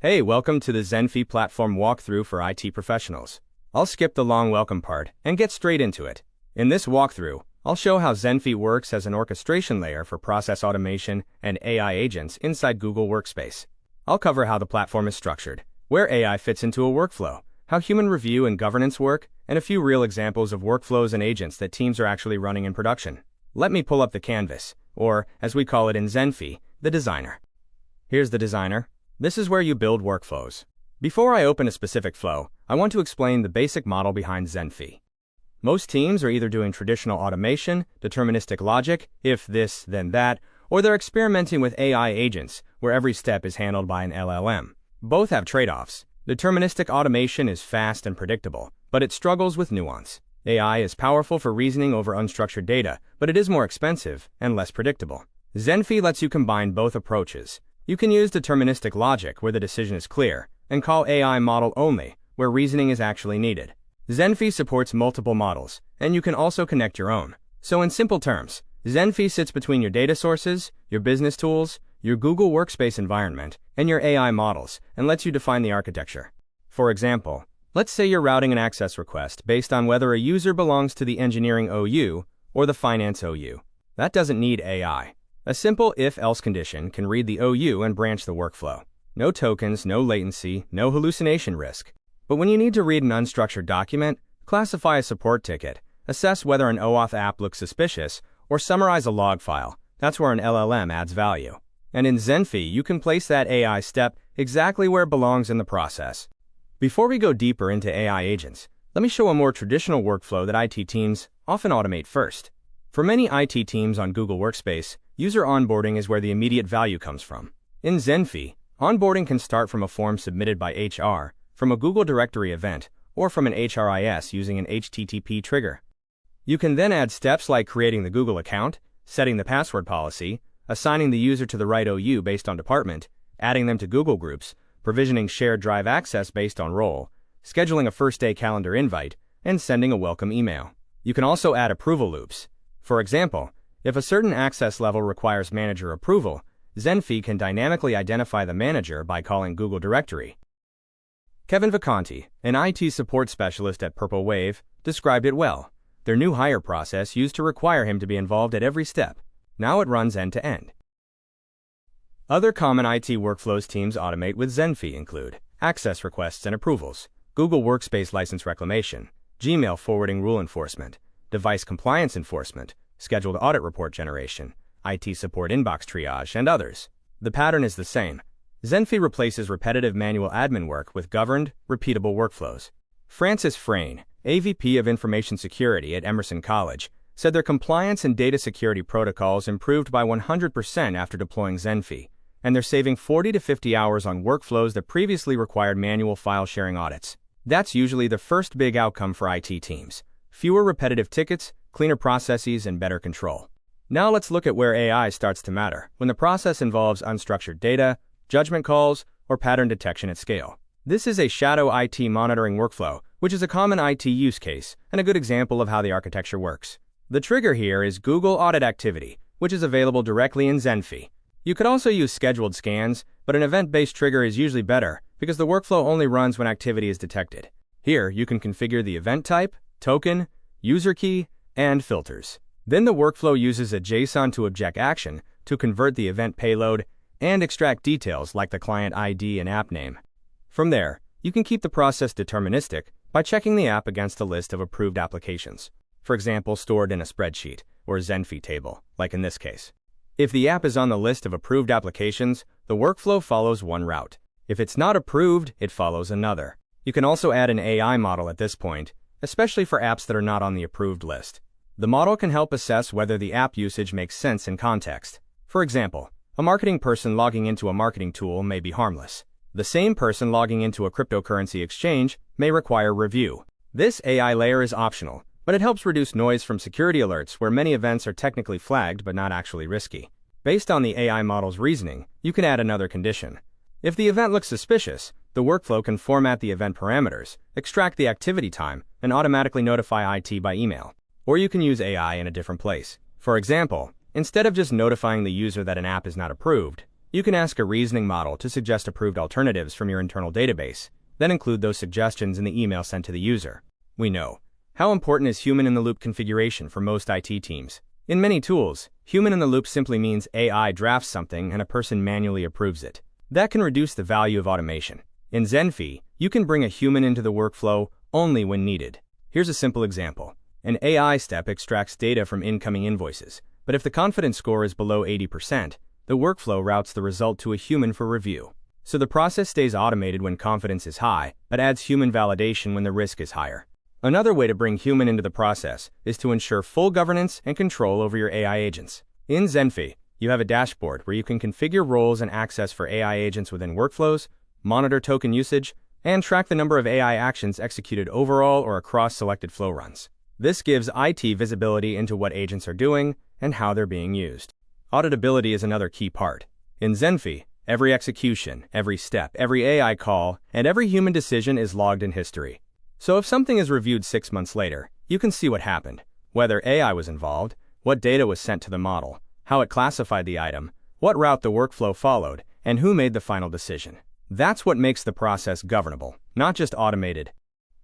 Hey, welcome to the Zenphi platform walkthrough for IT professionals. I'll skip the long welcome part and get straight into it. In this walkthrough, I'll show how Zenphi works as an orchestration layer for process automation and AI agents inside Google Workspace. I'll cover how the platform is structured, where AI fits into a workflow, how human review and governance work, and a few real examples of workflows and agents that teams are actually running in production. Let me pull up the canvas, or, as we call it in Zenphi, the designer. Here's the designer. This is where you build workflows. Before I open a specific flow, I want to explain the basic model behind Zenphi. Most teams are either doing traditional automation, deterministic logic, if this, then that, or they're experimenting with AI agents, where every step is handled by an LLM. Both have trade-offs. Deterministic automation is fast and predictable, but it struggles with nuance. AI is powerful for reasoning over unstructured data, but it is more expensive and less predictable. Zenphi lets you combine both approaches. You can use deterministic logic, where the decision is clear, and call AI model only, where reasoning is actually needed. Zenphi supports multiple models, and you can also connect your own. So in simple terms, Zenphi sits between your data sources, your business tools, your Google Workspace environment, and your AI models, and lets you define the architecture. For example, let's say you're routing an access request based on whether a user belongs to the engineering OU or the finance OU. That doesn't need AI. A simple if-else condition can read the OU and branch the workflow. No tokens, no latency, no hallucination risk. But when you need to read an unstructured document, classify a support ticket, assess whether an OAuth app looks suspicious, or summarize a log file, that's where an LLM adds value. And in Zenphi, you can place that AI step exactly where it belongs in the process. Before we go deeper into AI agents, let me show a more traditional workflow that IT teams often automate first. For many IT teams on Google Workspace, user onboarding is where the immediate value comes from. In Zenphi, onboarding can start from a form submitted by HR, from a Google directory event, or from an HRIS using an HTTP trigger. You can then add steps like creating the Google account, setting the password policy, assigning the user to the right OU based on department, adding them to Google Groups, provisioning shared drive access based on role, scheduling a first-day calendar invite, and sending a welcome email. You can also add approval loops. For example, if a certain access level requires manager approval, Zenphi can dynamically identify the manager by calling Google Directory. Kevin Vacanti, an IT support specialist at Purple Wave, described it well. Their new hire process used to require him to be involved at every step. Now it runs end-to-end. Other common IT workflows teams automate with Zenphi include access requests and approvals, Google Workspace license reclamation, Gmail forwarding rule enforcement, device compliance enforcement, scheduled audit report generation, IT support inbox triage, and others. The pattern is the same. Zenphi replaces repetitive manual admin work with governed, repeatable workflows. Francis Frayne, AVP of Information Security at Emerson College, said their compliance and data security protocols improved by 100% after deploying Zenphi, and they're saving 40 to 50 hours on workflows that previously required manual file sharing audits. That's usually the first big outcome for IT teams. Fewer repetitive tickets, cleaner processes, and better control. Now let's look at where AI starts to matter, when the process involves unstructured data, judgment calls, or pattern detection at scale. This is a shadow IT monitoring workflow, which is a common IT use case and a good example of how the architecture works. The trigger here is Google Audit Activity, which is available directly in Zenphi. You could also use scheduled scans, but an event-based trigger is usually better because the workflow only runs when activity is detected. Here, you can configure the event type, token, user key, and filters. Then the workflow uses a JSON to object action to convert the event payload and extract details like the client ID and app name. From there, you can keep the process deterministic by checking the app against a list of approved applications, for example, stored in a spreadsheet or Zenphi table, like in this case. If the app is on the list of approved applications, the workflow follows one route. If it's not approved, it follows another. You can also add an AI model at this point, especially for apps that are not on the approved list. The model can help assess whether the app usage makes sense in context. For example, a marketing person logging into a marketing tool may be harmless. The same person logging into a cryptocurrency exchange may require review. This AI layer is optional, but it helps reduce noise from security alerts where many events are technically flagged but not actually risky. Based on the AI model's reasoning, you can add another condition. If the event looks suspicious, the workflow can format the event parameters, extract the activity time, and automatically notify IT by email. Or you can use AI in a different place. For example, instead of just notifying the user that an app is not approved, You can ask a reasoning model to suggest approved alternatives from your internal database, then include those suggestions in the email sent to the user. We know how important is human-in-the-loop configuration for most IT teams. In many tools, human-in-the-loop simply means AI drafts something and a person manually approves it. That can reduce the value of automation. In Zenphi, you can bring a human into the workflow only when needed. Here's a simple example. An AI step extracts data from incoming invoices, but if the confidence score is below 80%, the workflow routes the result to a human for review. So the process stays automated when confidence is high, but adds human validation when the risk is higher. Another way to bring human into the process is to ensure full governance and control over your AI agents. In Zenphi, you have a dashboard where you can configure roles and access for AI agents within workflows, monitor token usage, and track the number of AI actions executed overall or across selected flow runs. This gives IT visibility into what agents are doing and how they're being used. Auditability is another key part. In Zenphi, every execution, every step, every AI call, and every human decision is logged in history. So if something is reviewed 6 months later, you can see what happened, whether AI was involved, what data was sent to the model, how it classified the item, what route the workflow followed, and who made the final decision. That's what makes the process governable, not just automated.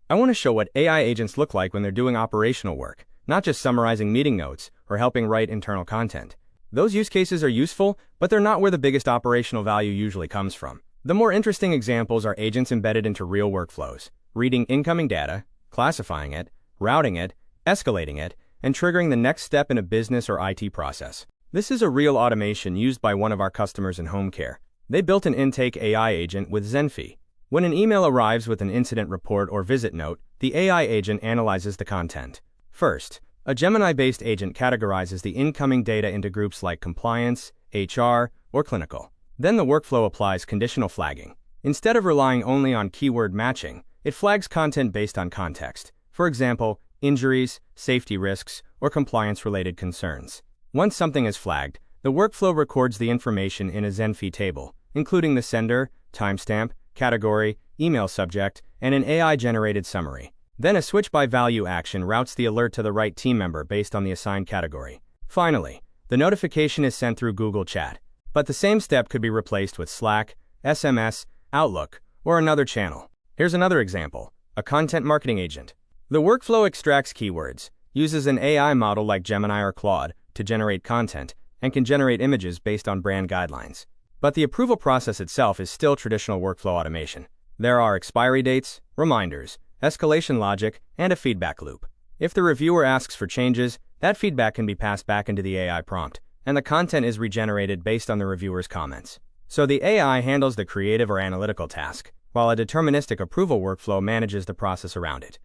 I want to show what AI agents look like when they're doing operational work, not just summarizing meeting notes or helping write internal content. Those use cases are useful, but they're not where the biggest operational value usually comes from. The more interesting examples are agents embedded into real workflows, reading incoming data, classifying it, routing it, escalating it, and triggering the next step in a business or IT process. This is a real automation used by one of our customers in home care. They built an intake AI agent with Zenphi. When an email arrives with an incident report or visit note, the AI agent analyzes the content. First, a Gemini-based agent categorizes the incoming data into groups like compliance, HR, or clinical. Then the workflow applies conditional flagging. Instead of relying only on keyword matching, it flags content based on context. For example, injuries, safety risks, or compliance-related concerns. Once something is flagged, the workflow records the information in a Zenphi table, including the sender, timestamp, category, email subject, and an AI-generated summary. Then a switch by value action routes the alert to the right team member based on the assigned category. Finally, the notification is sent through Google Chat, but the same step could be replaced with Slack, SMS, Outlook, or another channel. Here's another example, a content marketing agent. The workflow extracts keywords, uses an AI model like Gemini or Claude to generate content, and can generate images based on brand guidelines. But the approval process itself is still traditional workflow automation. There are expiry dates, reminders, escalation logic, and a feedback loop. If the reviewer asks for changes, that feedback can be passed back into the AI prompt, and the content is regenerated based on the reviewer's comments. So the AI handles the creative or analytical task, while a deterministic approval workflow manages the process around it.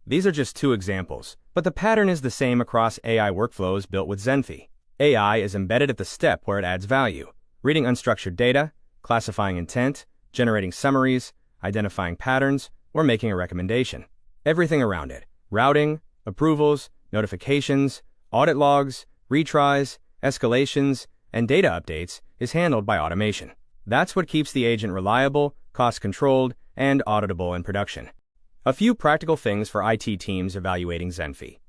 These are just two examples, but the pattern is the same across AI workflows built with Zenphi. AI is embedded at the step where it adds value, reading unstructured data, classifying intent, generating summaries, identifying patterns, or making a recommendation. Everything around it, routing, approvals, notifications, audit logs, retries, escalations, and data updates, is handled by automation. That's what keeps the agent reliable, cost-controlled, and auditable in production. A few practical things for IT teams evaluating Zenphi.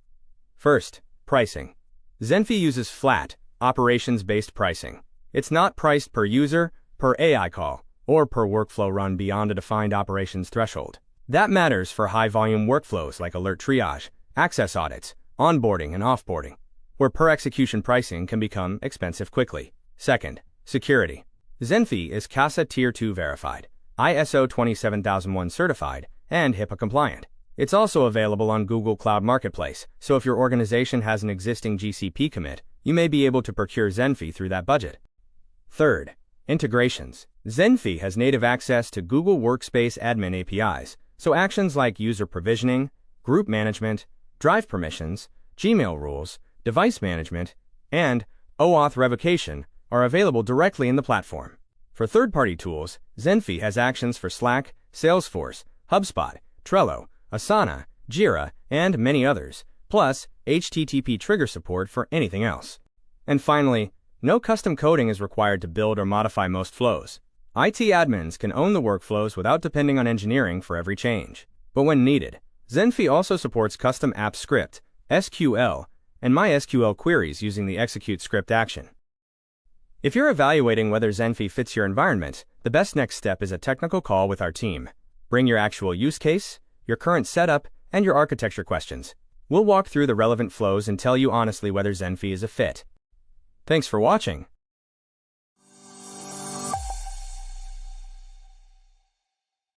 First, pricing. Zenphi uses flat, operations-based pricing. It's not priced per user, per AI call, or per workflow run beyond a defined operations threshold. That matters for high-volume workflows like alert triage, access audits, onboarding and offboarding, where per-execution pricing can become expensive quickly. Second, security. Zenphi is CASA Tier 2 verified, ISO 27001 certified, and HIPAA compliant. It's also available on Google Cloud Marketplace, so if your organization has an existing GCP commit, you may be able to procure Zenphi through that budget. Third, integrations. Zenphi has native access to Google Workspace admin APIs, so actions like user provisioning, group management, drive permissions, Gmail rules, device management, and OAuth revocation are available directly in the platform. For third-party tools, Zenphi has actions for Slack, Salesforce, HubSpot, Trello, Asana, Jira, and many others, plus HTTP trigger support for anything else. And finally, no custom coding is required to build or modify most flows. IT admins can own the workflows without depending on engineering for every change. But when needed, Zenphi also supports custom app script, SQL, and MySQL queries using the execute script action. If you're evaluating whether Zenphi fits your environment, the best next step is a technical call with our team. Bring your actual use case, your current setup, and your architecture questions. We'll walk through the relevant flows and tell you honestly whether Zenphi is a fit. Thanks for watching.